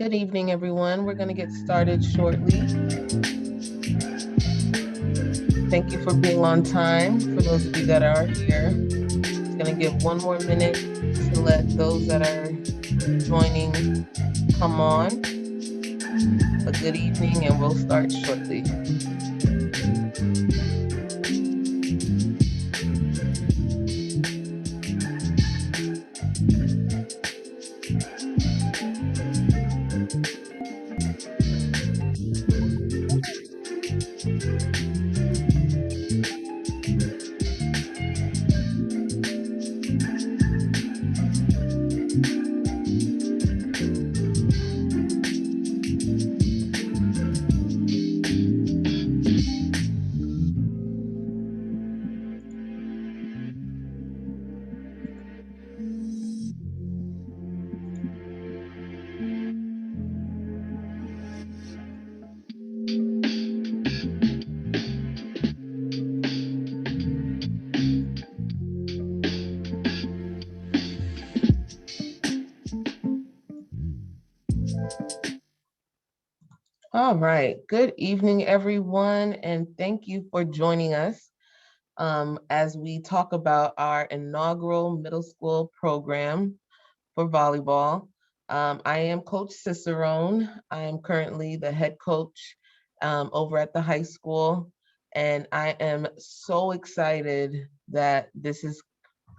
Good evening, everyone. We're going to get started shortly. Thank you for being on time. For those of you that are here, just going to give one more minute to let those that are joining come on. But good evening, and we'll start shortly. All right. Good evening, everyone, and thank you for joining us as we talk about our inaugural middle school program for volleyball. I am Coach Cicerone. I am currently the head coach over at the high school, and I am so excited that this is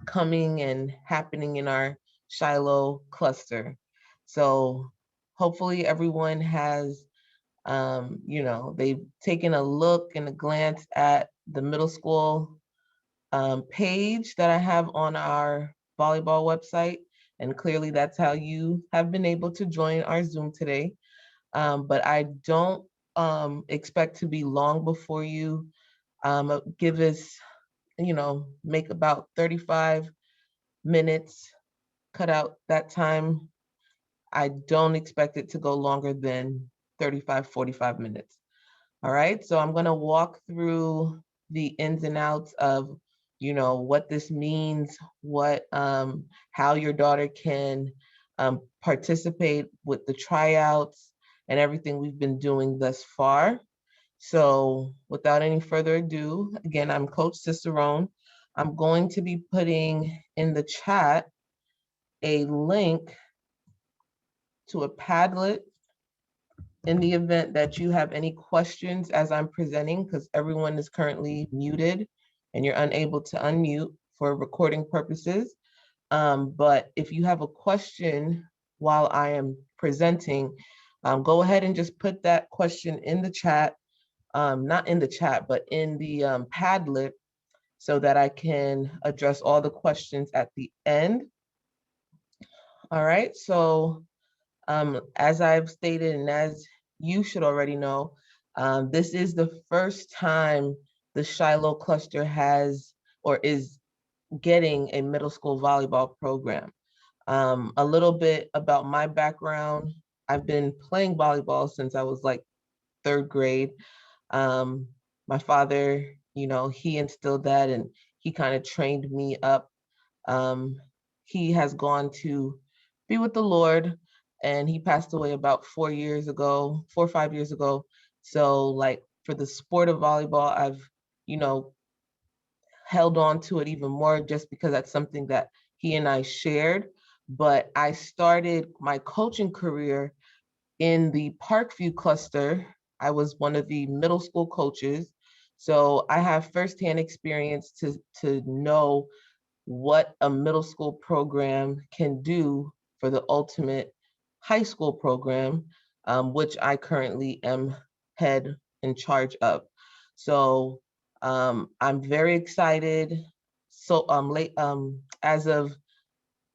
coming and happening in our Shiloh cluster. So hopefully everyone has they've taken a look and a glance at the middle school page that I have on our volleyball website. And clearly that's how you have been able to join our Zoom today. But I don't expect to be long before you. Give us, make about 35 minutes, cut out that time. I don't expect it to go longer than 35, 45 minutes. All right, so I'm gonna walk through the ins and outs of, what this means, how your daughter can participate with the tryouts and everything we've been doing thus far. So without any further ado, again, I'm Coach Cicerone. I'm going to be putting in the chat a link to a Padlet in the event that you have any questions as I'm presenting, because everyone is currently muted and you're unable to unmute for recording purposes. But if you have a question while I am presenting, go ahead and just put that question in the chat, not in the chat, but in the Padlet, so that I can address all the questions at the end. All right, so as I've stated, and as you should already know, this is the first time the Shiloh cluster has or is getting a middle school volleyball program. A little bit about my background. I've been playing volleyball since I was like third grade. My father, he instilled that and he kind of trained me up. He has gone to be with the Lord, and he passed away about 4 or 5 years ago. So like for the sport of volleyball, I've, held on to it even more just because that's something that he and I shared. But I started my coaching career in the Parkview cluster. I was one of the middle school coaches. So I have firsthand experience to know what a middle school program can do for the ultimate high school program, which I currently am head in charge of. So I'm very excited. So as of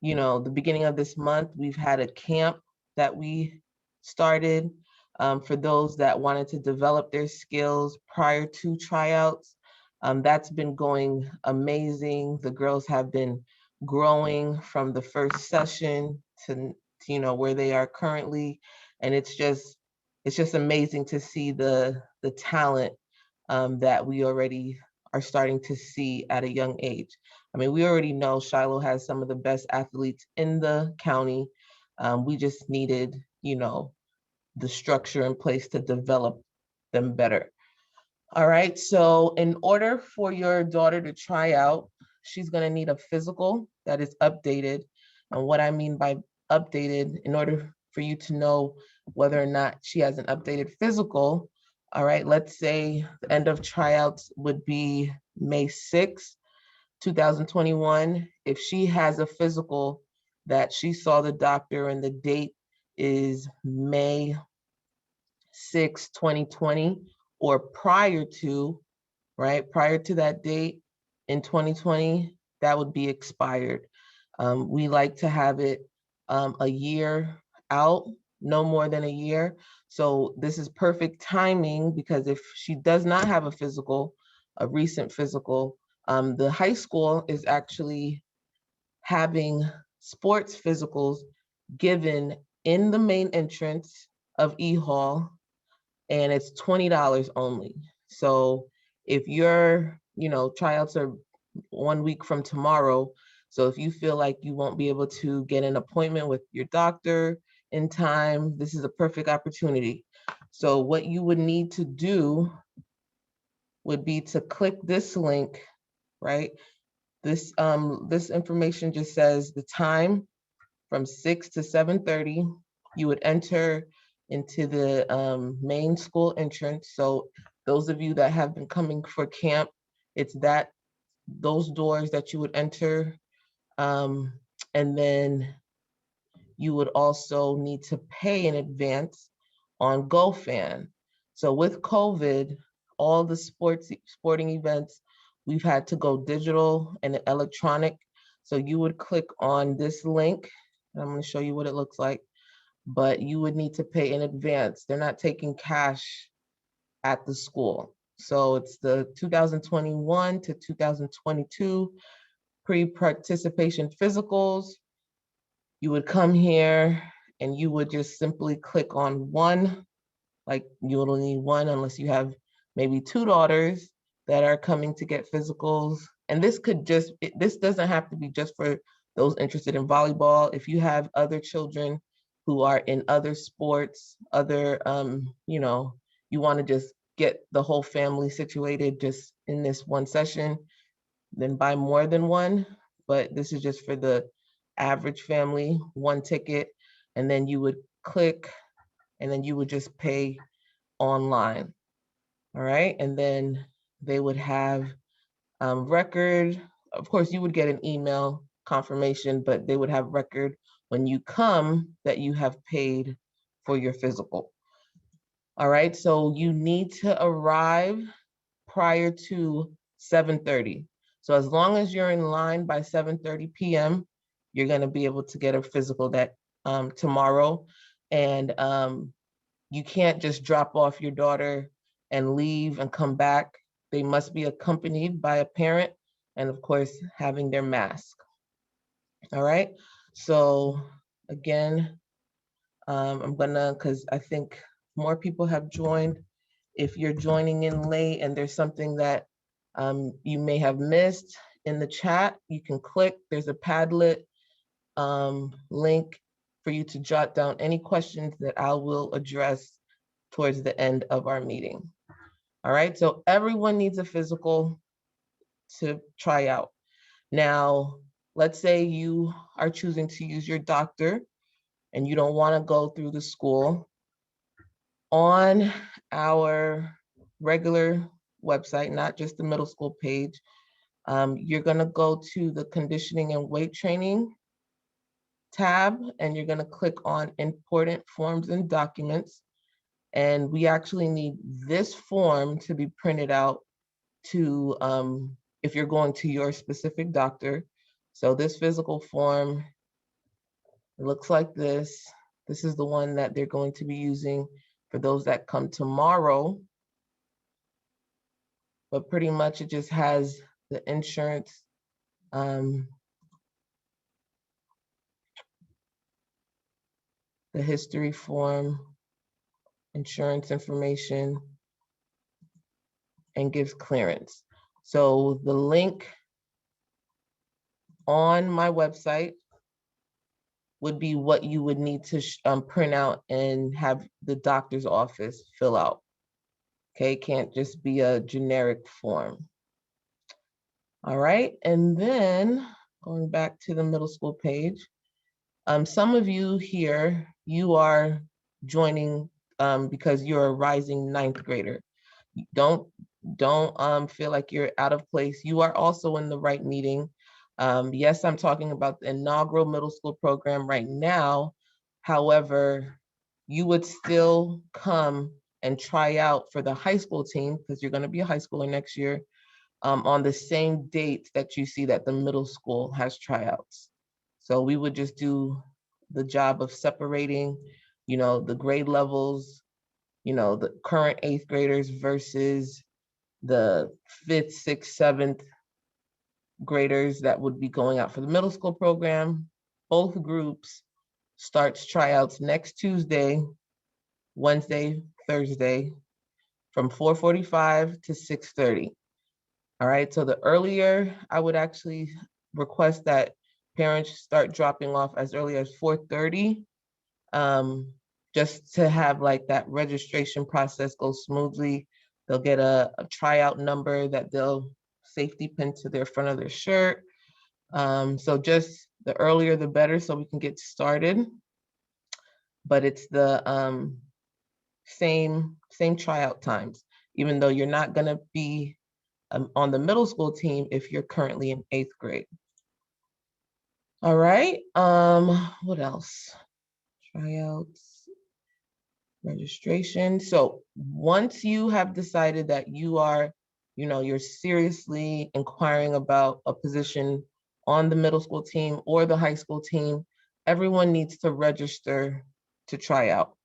the beginning of this month, we've had a camp that we started for those that wanted to develop their skills prior to tryouts. That's been going amazing. The girls have been growing from the first session to where they are currently, and it's just amazing to see the talent that we already are starting to see at a young age. I mean, we already know Shiloh has some of the best athletes in the county. We just needed, the structure in place to develop them better. All right, so in order for your daughter to try out, she's gonna need a physical that is updated. And what I mean by updated, in order for you to know whether or not she has an updated physical, all right, let's say the end of tryouts would be May 6th, 2021. If she has a physical that she saw the doctor and the date is May 6, 2020, or prior to, right, prior to that date in 2020, that would be expired. We like to have it a year out, no more than a year. So this is perfect timing because if she does not have a physical, a recent physical, the high school is actually having sports physicals given in the main entrance of E Hall, and it's $20 only. So if your, tryouts are 1 week from tomorrow, so if you feel like you won't be able to get an appointment with your doctor in time, this is a perfect opportunity. So what you would need to do would be to click this link, right? This information just says the time from 6 to 7:30. You would enter into the main school entrance. So those of you that have been coming for camp, it's those doors that you would enter. And then you would also need to pay in advance on GoFan. So with COVID, all the sporting events, we've had to go digital and electronic. So you would click on this link, and I'm going to show you what it looks like, but you would need to pay in advance. They're not taking cash at the school. So it's the 2021 to 2022 pre-participation physicals. You would come here and you would just simply click on one, like you only need one unless you have maybe two daughters that are coming to get physicals. And this doesn't have to be just for those interested in volleyball. If you have other children who are in other sports, you want to just get the whole family situated just in this one session, then buy more than one. But this is just for the average family, one ticket, and then you would click and then you would just pay online. All right. And then they would have record. Of course, you would get an email confirmation, but they would have record when you come that you have paid for your physical. All right. So you need to arrive prior to 7:30. So as long as you're in line by 7:30 p.m., you're going to be able to get a physical that tomorrow. And you can't just drop off your daughter and leave and come back. They must be accompanied by a parent and of course having their mask. All right. So again, I'm gonna, because I think more people have joined. If you're joining in late and there's something that you may have missed in the chat, you can click. There's a Padlet link for you to jot down any questions that I will address towards the end of our meeting. All right, so everyone needs a physical to try out. Now, let's say you are choosing to use your doctor and you don't want to go through the school. On our regular website, not just the middle school page, you're going to go to the conditioning and weight training tab, and you're going to click on important forms and documents. And we actually need this form to be printed out to, if you're going to your specific doctor. So this physical form, it looks like this. This is the one that they're going to be using for those that come tomorrow. But pretty much it just has the insurance, the history form, insurance information, and gives clearance. So the link on my website would be what you would need to print out and have the doctor's office fill out. Okay, can't just be a generic form. All right, and then going back to the middle school page, some of you here, you are joining because you're a rising ninth grader. Don't feel like you're out of place. You are also in the right meeting. Yes, I'm talking about the inaugural middle school program right now. However, you would still come and try out for the high school team because you're going to be a high schooler next year on the same date that you see that the middle school has tryouts. So we would just do the job of separating, the grade levels, the current eighth graders versus the fifth, sixth, seventh graders that would be going out for the middle school program. Both groups starts tryouts next Tuesday, Wednesday, Thursday from 4:45 to 6:30. All right, so the earlier I would actually request that parents start dropping off as early as 4:30, just to have like that registration process go smoothly. They'll get a tryout number that they'll safety pin to their front of their shirt. So just the earlier the better so we can get started. But it's the same tryout times, even though you're not gonna be on the middle school team if you're currently in eighth grade. All right, what else? Tryouts, registration. So once you have decided that you are, you're seriously inquiring about a position on the middle school team or the high school team, everyone needs to register to try out.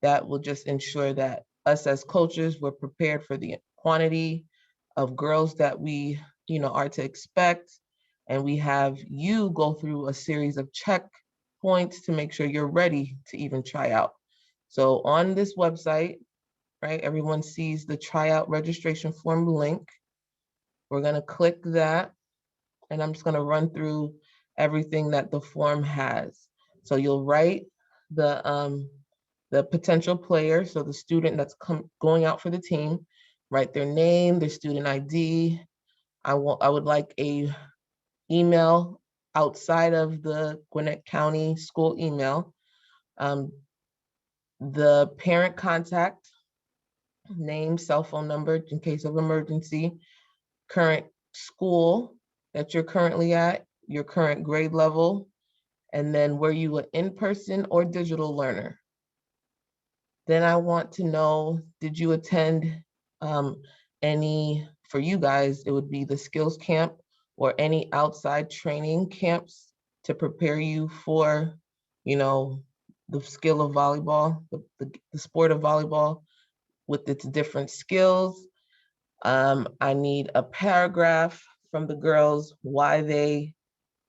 That will just ensure that us as coaches, we're prepared for the quantity of girls that we, are to expect. And we have you go through a series of checkpoints to make sure you're ready to even try out. So on this website, right, everyone sees the tryout registration form link. We're gonna click that, and I'm just gonna run through everything that the form has. So you'll write the potential player, so the student that's going out for the team, write their name, their student ID. I would like a email outside of the Gwinnett County school email. The parent contact, name, cell phone number in case of emergency, current school that you're currently at, your current grade level, and then were you an in-person or digital learner? Then I want to know, did you attend any, for you guys, it would be the skills camp or any outside training camps to prepare you for, the skill of volleyball, the sport of volleyball with its different skills. I need a paragraph from the girls, why they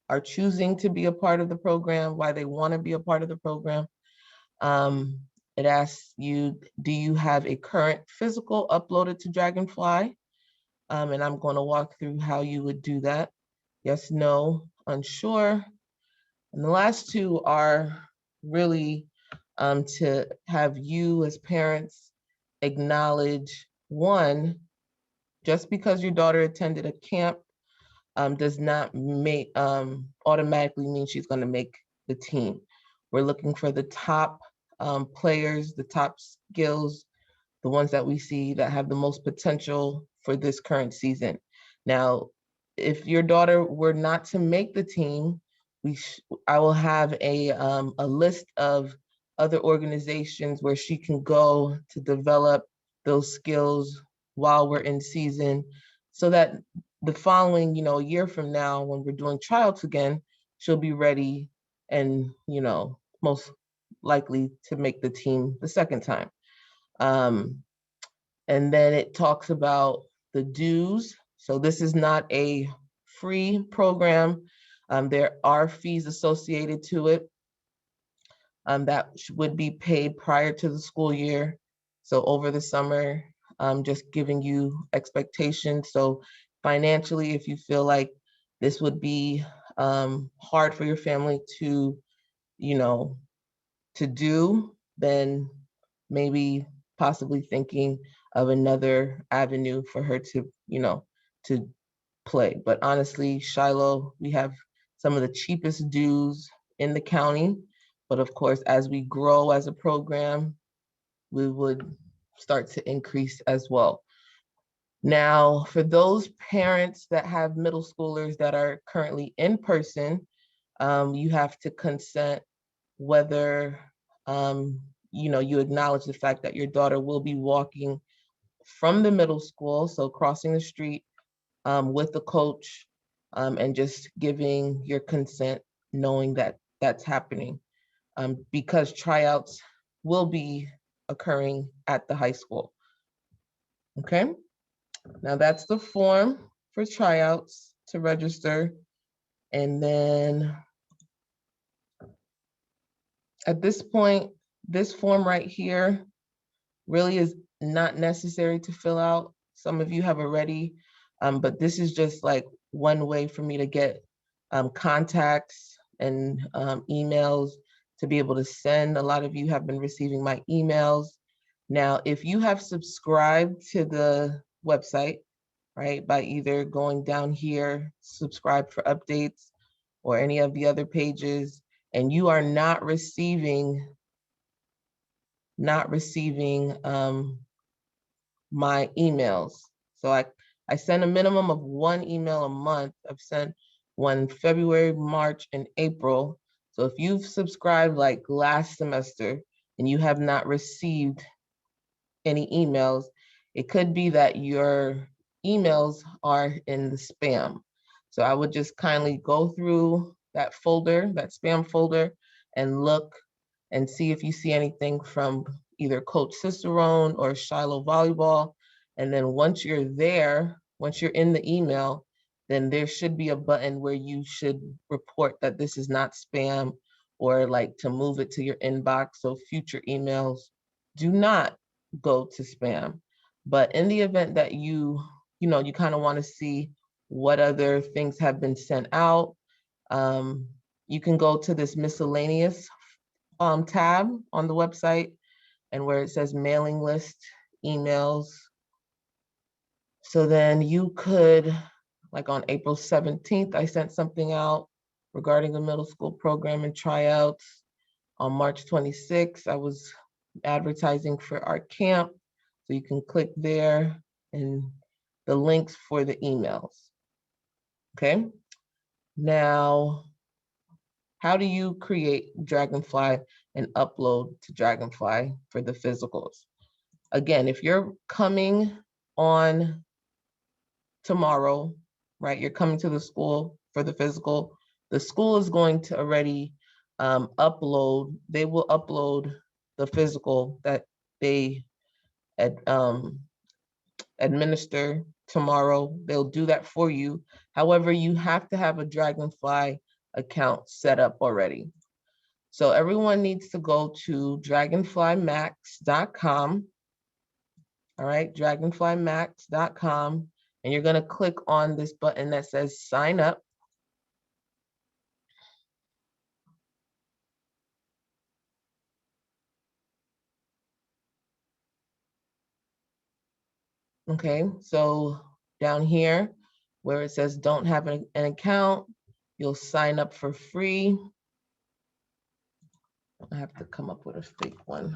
are choosing to be a part of the program, why they want to be a part of the program. It asks you, do you have a current physical uploaded to Dragonfly? And I'm going to walk through how you would do that. Yes, no, unsure. And the last two are really to have you as parents acknowledge, one, just because your daughter attended a camp does not make automatically mean she's going to make the team. We're looking for the top players, the top skills, the ones that we see that have the most potential for this current season. Now, if your daughter were not to make the team, I will have a list of other organizations where she can go to develop those skills while we're in season, so that the following, a year from now, when we're doing tryouts again, she'll be ready and, most likely to make the team the second time. And then it talks about the dues. So this is not a free program. There are fees associated to it that would be paid prior to the school year. So over the summer, just giving you expectations. So financially, if you feel like this would be hard for your family to you know, to do, then maybe possibly thinking of another avenue for her to, to play. But honestly, Shiloh, we have some of the cheapest dues in the county. But of course, as we grow as a program, we would start to increase as well. Now, for those parents that have middle schoolers that are currently in person, you have to consent whether you acknowledge the fact that your daughter will be walking from the middle school, so crossing the street with the coach, and just giving your consent, knowing that that's happening, because tryouts will be occurring at the high school. Okay, now that's the form for tryouts to register. And then at this point, this form right here really is not necessary to fill out. Some of you have already, but this is just like one way for me to get contacts and emails to be able to send. A lot of you have been receiving my emails. Now, if you have subscribed to the website, right, by either going down here, subscribe for updates, or any of the other pages, and you are not receiving my emails. So I send a minimum of one email a month. I've sent one February, March, and April. So if you've subscribed like last semester and you have not received any emails, it could be that your emails are in the spam. So I would just kindly go through that folder, that spam folder, and look and see if you see anything from either Coach Cicerone or Shiloh Volleyball. And then once you're there, once you're in the email, then there should be a button where you should report that this is not spam, or like to move it to your inbox so future emails do not go to spam. But in the event that you kind of want to see what other things have been sent out, you can go to this miscellaneous tab on the website, and where it says mailing list emails. So then you could, like on April 17th, I sent something out regarding the middle school program and tryouts. On March 26th, I was advertising for our camp. So you can click there and the links for the emails. Okay. Now, how do you create Dragonfly and upload to Dragonfly for the physicals? Again, if you're coming on tomorrow, right, you're coming to the school for the physical, the school is going to already they will upload the physical that they administer tomorrow. They'll do that for you. However, you have to have a Dragonfly account set up already. So everyone needs to go to dragonflymax.com. All right, dragonflymax.com. And you're going to click on this button that says sign up. Okay, so down here where it says don't have an account, you'll sign up for free. I have to come up with a fake one.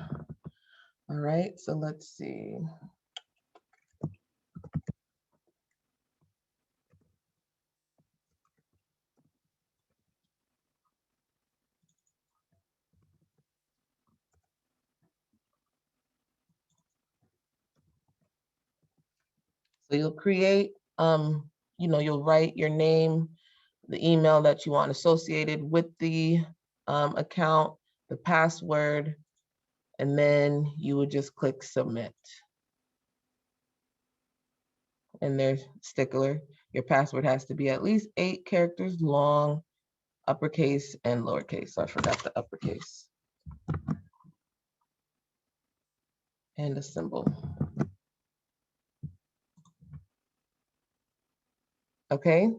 All right, so let's see. So you'll create, you'll write your name, the email that you want associated with the account, the password, and then you would just click submit. And there's stickler. Your password has to be at least 8 characters long, uppercase and lowercase. So I forgot the uppercase. And a symbol. Okay.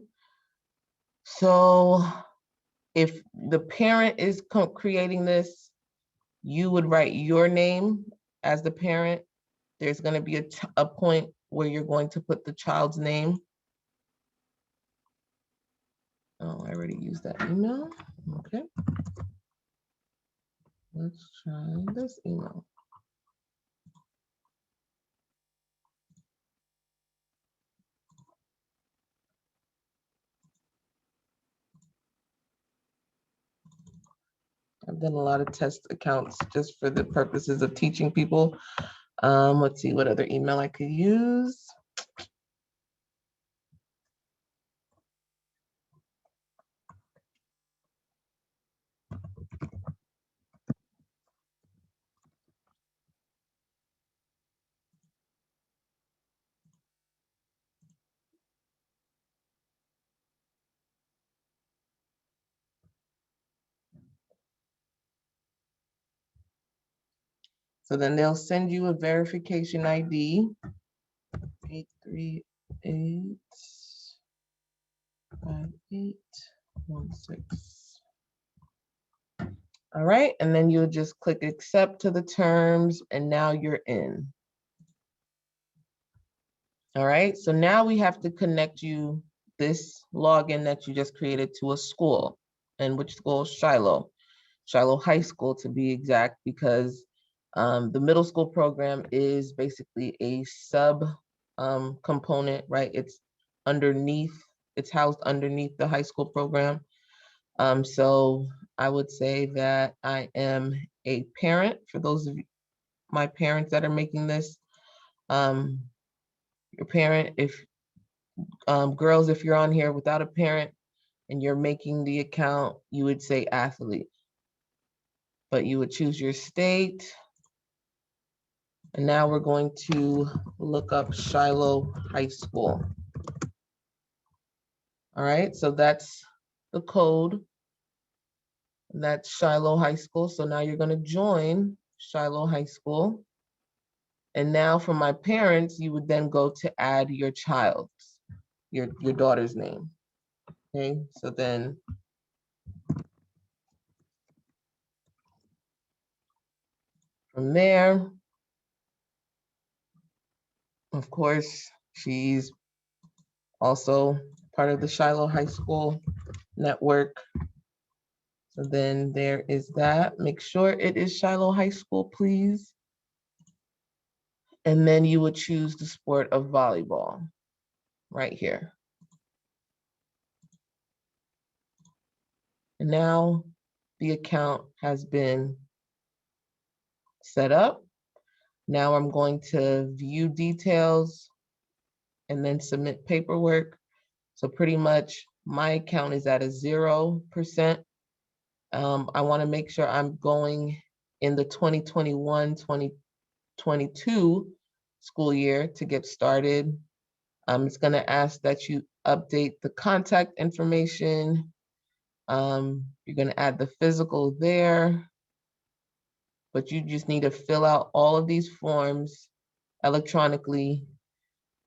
So If the parent is creating this, you would write your name as the parent. There's going to be a point where you're going to put the child's name. Oh, I already used that email. Okay. Let's try this email. I've done a lot of test accounts just for the purposes of teaching people. Let's see what other email I could use. So then they'll send you a verification ID, 8385816. All right, and then you'll just click accept to the terms, and now you're in. All right, so now we have to connect you, this login that you just created, to a school. And which school? Shiloh. Shiloh High School, to be exact, because the middle school program is basically a sub component, right? It's housed underneath the high school program. So I would say that I am a parent. For those of my parents that are making this, your parent, if girls, if you're on here without a parent and you're making the account, you would say athlete, but you would choose your state. And now we're going to look up Shiloh High School. All right, so that's the code. That's Shiloh High School. So now you're going to join Shiloh High School. And now for my parents, you would then go to add your child's, your daughter's name. Okay, so then from there, of course, she's also part of the Shiloh High School network. So then there is that. Make sure it is Shiloh High School, please. And then you would choose the sport of volleyball right here. And now the account has been set up. Now I'm going to view details and then submit paperwork. So pretty much my account is at a 0%. I want to make sure I'm going in the 2021-2022 school year to get started. It's going to ask that you update the contact information. You're going to add the physical there, but you just need to fill out all of these forms electronically.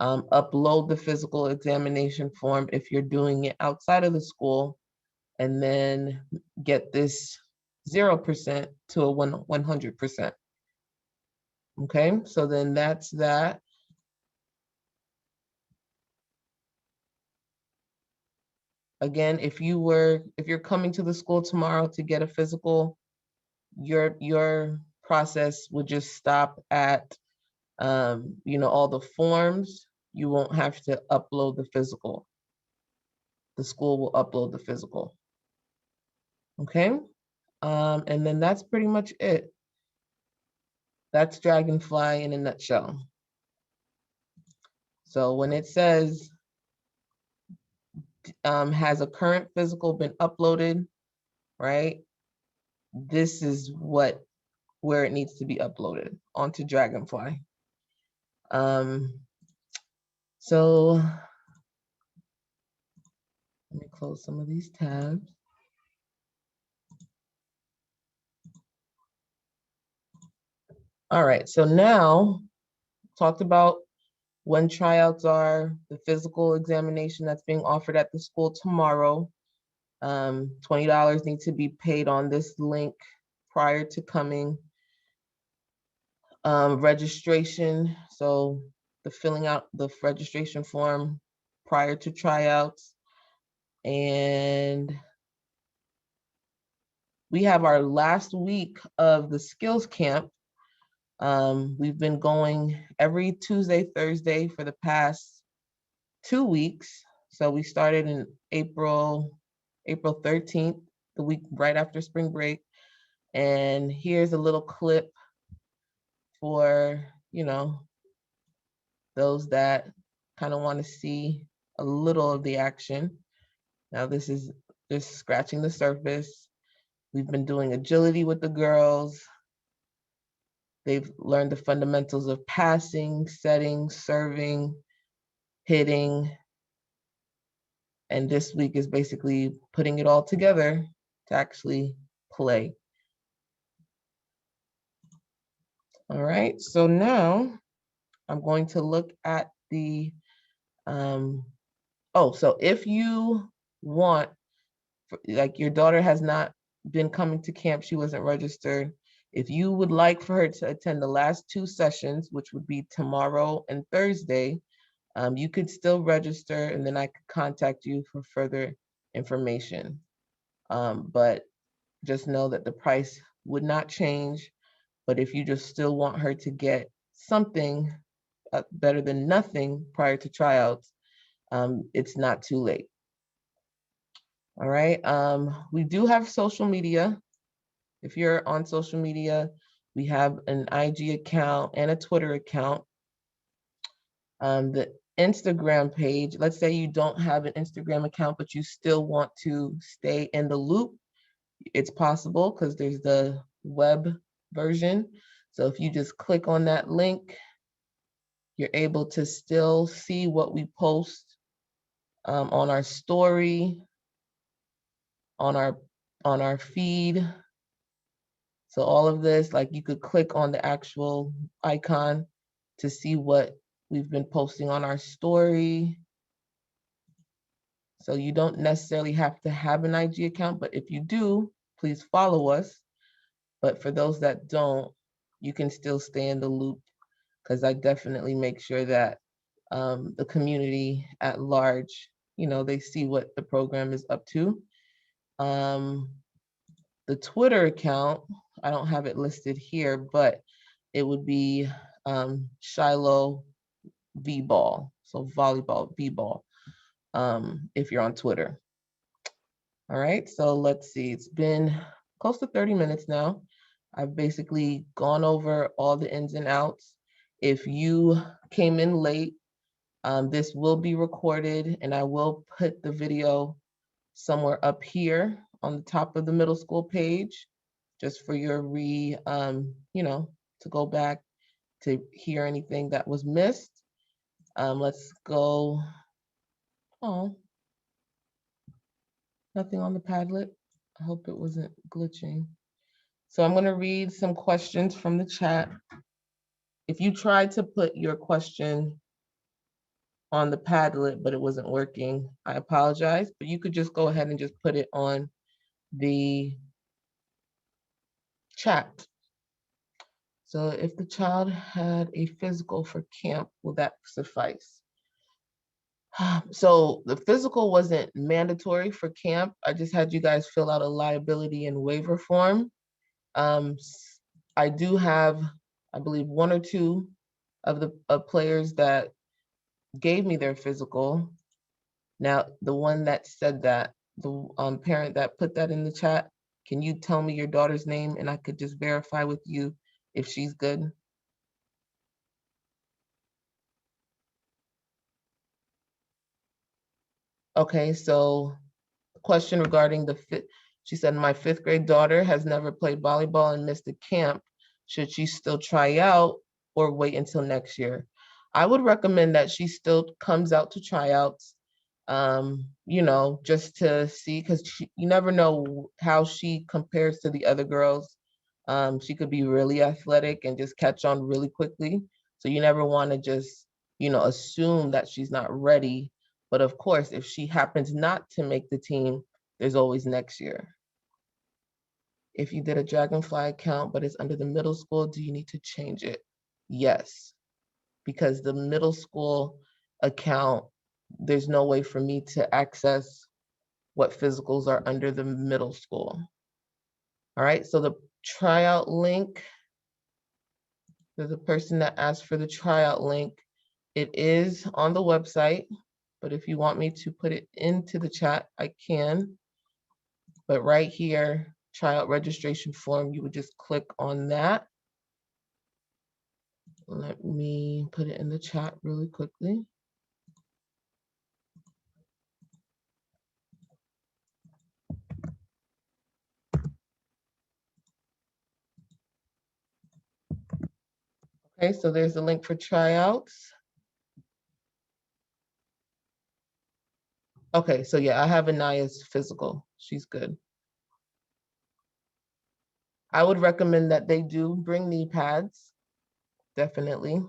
Upload the physical examination form if you're doing it outside of the school, and then get this 0% to a 100%. Okay, so then that's that. Again, if you're coming to the school tomorrow to get a physical, your process would just stop at all the forms. You won't have to upload the physical. The school will upload the physical. Okay, and then that's pretty much it. That's Dragonfly in a nutshell. So when it says, has a current physical been uploaded, right? This is where it needs to be uploaded onto Dragonfly. So let me close some of these tabs. All right, so now talked about when tryouts are, the physical examination that's being offered at the school tomorrow. $20 need to be paid on this link prior to coming. Registration, so the filling out the registration form prior to tryouts. And we have our last week of the skills camp. We've been going every Tuesday, Thursday for the past 2 weeks. So we started in April 13th, the week right after spring break. And here's a little clip for, those that kind of want to see a little of the action. Now this is just scratching the surface. We've been doing agility with the girls. They've learned the fundamentals of passing, setting, serving, hitting. And this week is basically putting it all together to actually play. All right, so now I'm going to look at the, so if you want, like your daughter has not been coming to camp, she wasn't registered. If you would like for her to attend the last 2 sessions, which would be tomorrow and Thursday, you could still register and then I could contact you for further information. But just know that the price would not change. But if you just still want her to get something better than nothing prior to tryouts, it's not too late. All right. We do have social media. If you're on social media, we have an IG account and a Twitter account. The Instagram page, let's say you don't have an Instagram account, but you still want to stay in the loop. It's possible because there's the web version. So if you just click on that link, you're able to still see what we post on our story, on our feed. So all of this, like you could click on the actual icon to see what we've been posting on our story. So you don't necessarily have to have an IG account, but if you do, please follow us. But for those that don't, you can still stay in the loop because I definitely make sure that the community at large, they see what the program is up to. The Twitter account, I don't have it listed here, but it would be Shiloh V-ball, so volleyball V-ball, if you're on Twitter. All right, so let's see, it's been close to 30 minutes now. I've basically gone over all the ins and outs. If you came in late, this will be recorded and I will put the video somewhere up here on the top of the middle school page, just for your to go back to hear anything that was missed. Let's go. Oh, nothing on the Padlet. I hope it wasn't glitching. So I'm going to read some questions from the chat. If you tried to put your question on the Padlet, but it wasn't working, I apologize, but you could just go ahead and just put it on the chat. So if the child had a physical for camp, will that suffice? So the physical wasn't mandatory for camp. I just had you guys fill out a liability and waiver form. I do have, I believe, 1 or 2 of the players that gave me their physical. Now, the one that said that, the parent that put that in the chat, can you tell me your daughter's name and I could just verify with you if she's good? Okay, so question regarding the she said, my 5th grade daughter has never played volleyball and missed a camp. Should she still try out or wait until next year? I would recommend that she still comes out to tryouts, just to see, because you never know how she compares to the other girls. She could be really athletic and just catch on really quickly. So you never want to just, assume that she's not ready. But of course, if she happens not to make the team, there's always next year. If you did a Dragonfly account, but it's under the middle school, do you need to change it? Yes, because the middle school account, there's no way for me to access what physicals are under the middle school. All right, so the tryout link, there's a person that asked for the tryout link. It is on the website, but if you want me to put it into the chat, I can. But right here, tryout registration form, you would just click on that. Let me put it in the chat really quickly. Okay, so there's the link for tryouts. Okay, so yeah, I have Anaya's physical. She's good. I would recommend that they do bring knee pads, definitely.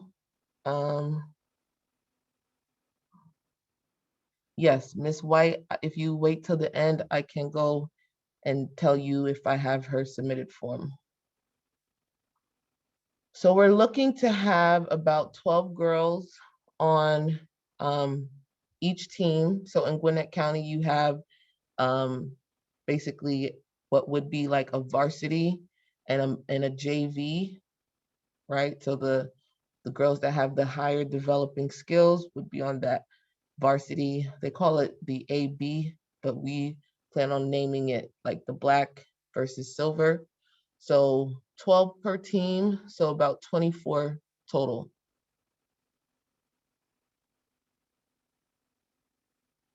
Yes, Miss White, if you wait till the end, I can go and tell you if I have her submitted form. So we're looking to have about 12 girls on each team. So in Gwinnett County, you have basically what would be like a varsity and a JV, right? So the girls that have the higher developing skills would be on that varsity. They call it the AB, but we plan on naming it like the black versus silver. So 12 per team, so about 24 total.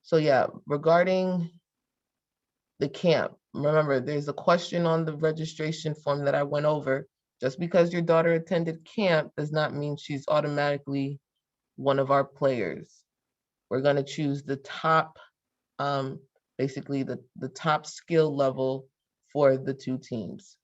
So yeah, regarding the camp, remember there's a question on the registration form that I went over. Just because your daughter attended camp does not mean she's automatically one of our players. We're gonna choose the top, basically the top skill level for the two teams.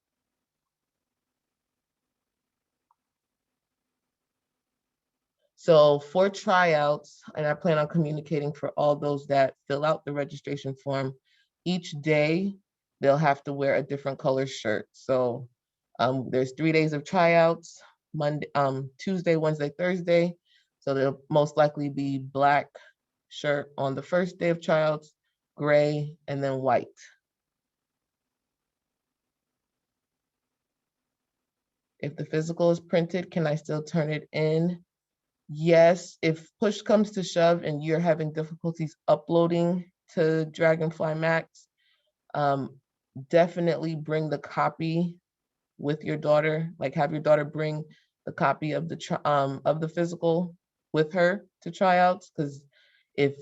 So for tryouts, and I plan on communicating for all those that fill out the registration form, each day they'll have to wear a different color shirt. So there's 3 days of tryouts, Monday, Tuesday, Wednesday, Thursday. So there'll most likely be black shirt on the first day of tryouts, gray, and then white. If the physical is printed, can I still turn it in? Yes, if push comes to shove and you're having difficulties uploading to Dragonfly Max, definitely bring the copy with your daughter. Like have your daughter bring the copy of the physical with her to tryouts. Because if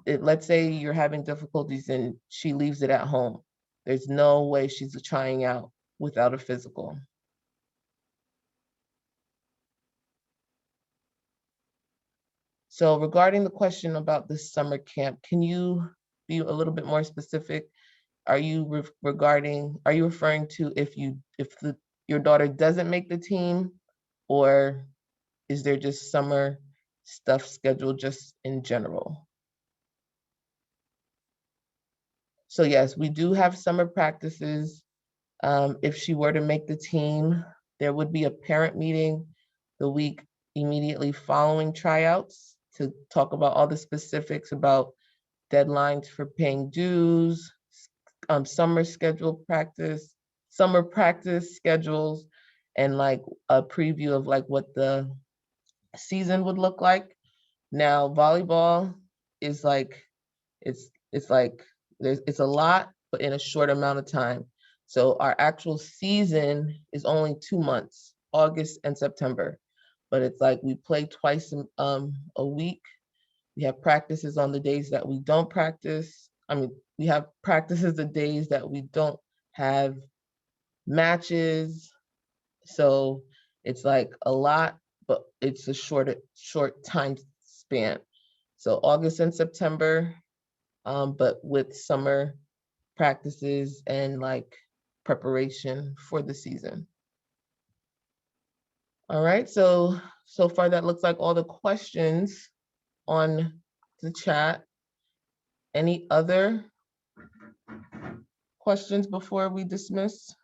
let's say you're having difficulties and she leaves it at home, there's no way she's trying out without a physical. So regarding the question about this summer camp, can you be a little bit more specific? Are you are you referring to if your daughter doesn't make the team, or is there just summer stuff scheduled just in general? So yes, we do have summer practices. If she were to make the team, there would be a parent meeting the week immediately following tryouts to talk about all the specifics about deadlines for paying dues, summer practice schedules, and like a preview of like what the season would look like. Now, volleyball is like it's like it's a lot, but in a short amount of time. So our actual season is only 2 months, August and September. But it's like we play twice a week. We have practices on the days that we don't practice. I mean, we have practices the days that we don't have matches. So it's like a lot, but it's a short time span. So August and September, but with summer practices and like preparation for the season. All right, so far that looks like all the questions on the chat. Any other Questions before we dismiss?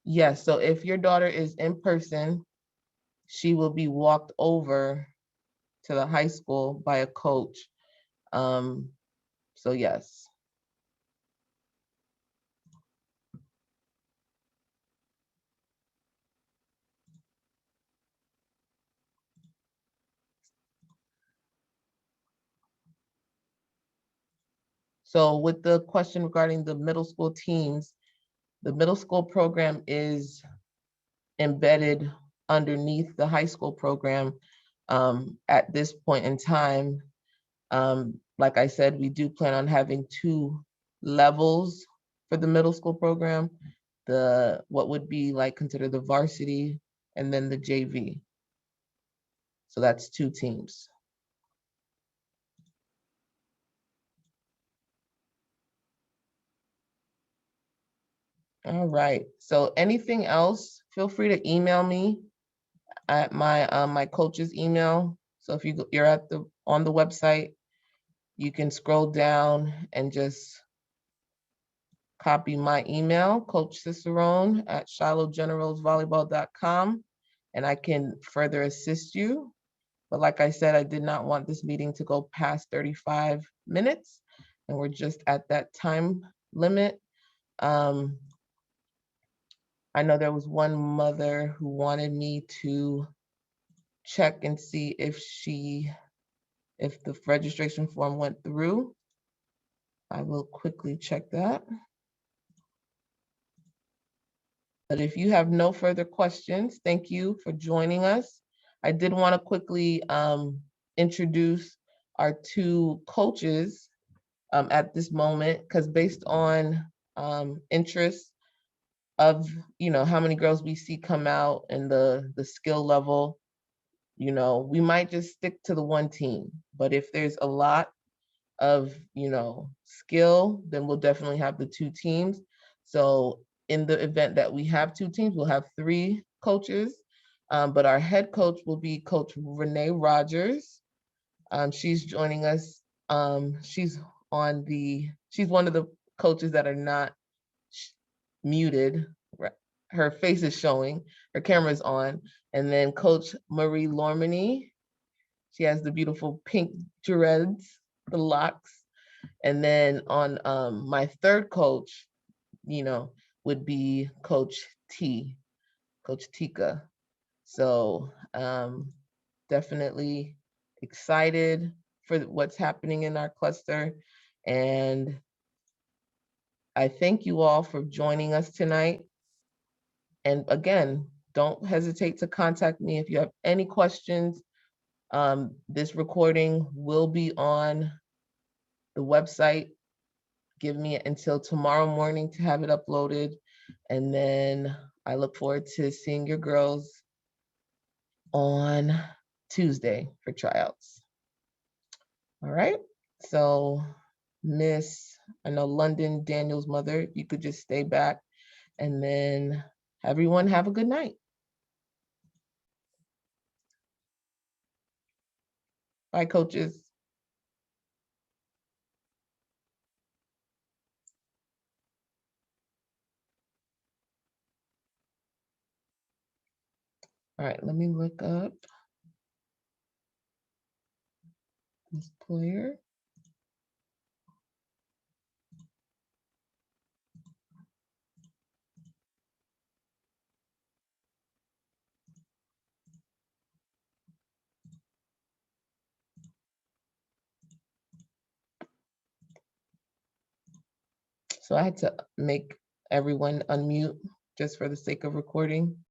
Yes, so if your daughter is in person, she will be walked over to the high school by a coach. So yes. So with the question regarding the middle school teams, the middle school program is embedded underneath the high school program at this point in time. Like I said, we do plan on having 2 levels for the middle school program, the what would be like considered the varsity and then the JV. So that's 2 teams. All right. So anything else, feel free to email me at my coach's email. So if you're at the on the website, you can scroll down and just copy my email, Coach Cicerone at ShilohGeneralsVolleyball.com, and I can further assist you. But like I said, I did not want this meeting to go past 35 minutes, and we're just at that time limit. I know there was one mother who wanted me to check and see if the registration form went through. I will quickly check that. But if you have no further questions, thank you for joining us. I did want to quickly introduce our 2 coaches at this moment, because based on interest of how many girls we see come out and the skill level, we might just stick to the 1 team. But if there's a lot of skill, then we'll definitely have the 2 teams. So in the event that we have 2 teams, we'll have 3 coaches, but our head coach will be Coach Renee Rogers. She's joining us. She's one of the coaches that are not muted. Her face is showing, her camera's on. And then Coach Marie Lormany, she has the beautiful pink dreads, the locks. And then on my third coach, would be Coach Tika. So definitely excited for what's happening in our cluster. And I thank you all for joining us tonight. And again, don't hesitate to contact me if you have any questions. This recording will be on the website. Give me until tomorrow morning to have it uploaded. And then I look forward to seeing your girls on Tuesday for tryouts. All right. So I know London Daniel's mother, if you could just stay back, and then everyone have a good night. Bye, coaches. All right, let me look up this player. So I had to make everyone unmute just for the sake of recording.